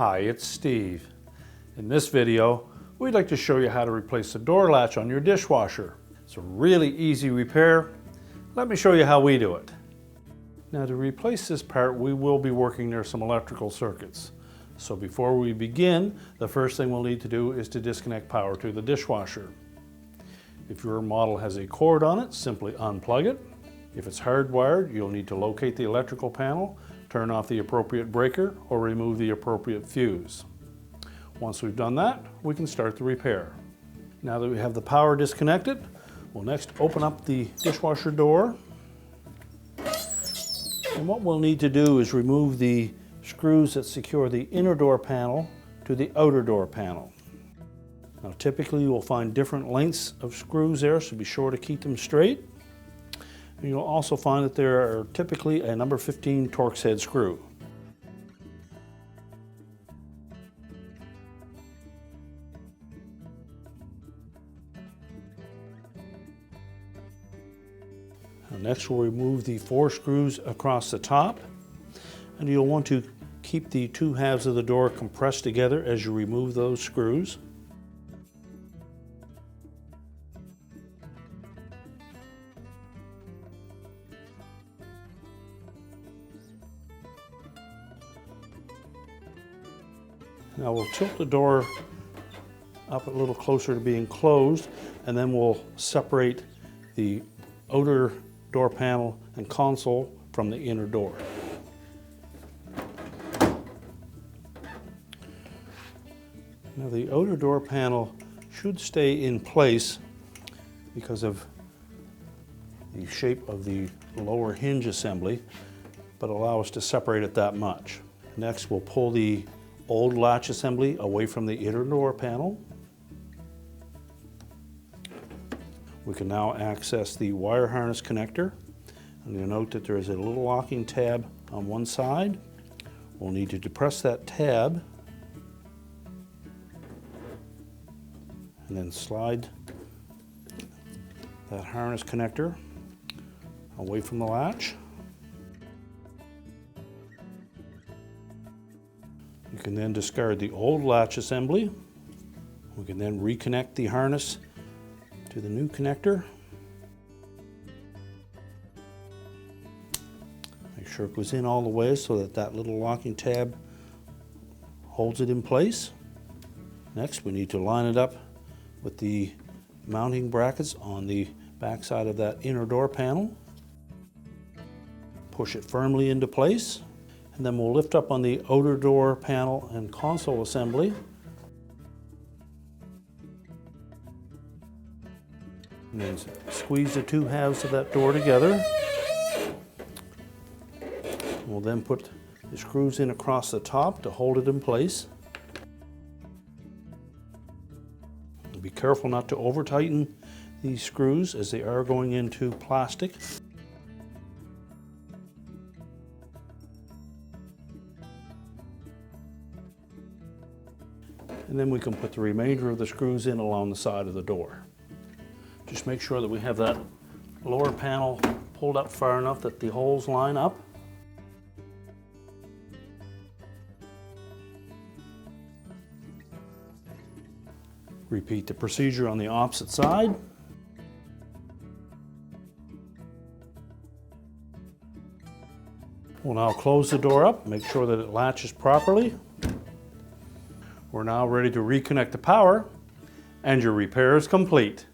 Hi, it's Steve. In this video, we'd like to show you how to replace the door latch on your dishwasher. It's a really easy repair. Let me show you how we do it. Now, to replace this part, we will be working near some electrical circuits. So before we begin, the first thing we'll need to do is to disconnect power to the dishwasher. If your model has a cord on it, simply unplug it. If it's hardwired, you'll need to locate the electrical panel, turn off the appropriate breaker, or remove the appropriate fuse. Once we've done that, we can start the repair. Now that we have the power disconnected, we'll next open up the dishwasher door. And what we'll need to do is remove the screws that secure the inner door panel to the outer door panel. Now typically you'll find different lengths of screws there, so be sure to keep them straight. And you'll also find that there are typically a number 15 Torx head screw. Next we'll remove the 4 screws across the top, and you'll want to keep the 2 halves of the door compressed together as you remove those screws. Now we'll tilt the door up a little closer to being closed, and then we'll separate the outer door panel and console from the inner door. Now the outer door panel should stay in place because of the shape of the lower hinge assembly, but allow us to separate it that much. Next we'll pull the old latch assembly away from the inner door panel. We can now access the wire harness connector, and you'll note that there is a little locking tab on one side. We'll need to depress that tab and then slide that harness connector away from the latch. You can then discard the old latch assembly. We can then reconnect the harness to the new connector. Make sure it goes in all the way so that that little locking tab holds it in place. Next, we need to line it up with the mounting brackets on the back side of that inner door panel. Push it firmly into place. And then we'll lift up on the outer door panel and console assembly. And then squeeze the 2 halves of that door together. We'll then put the screws in across the top to hold it in place. Be careful not to over tighten these screws as they are going into plastic. And then we can put the remainder of the screws in along the side of the door. Just make sure that we have that lower panel pulled up far enough that the holes line up. Repeat the procedure on the opposite side. We'll now close the door up, make sure that it latches properly. We're now ready to reconnect the power, and your repair is complete.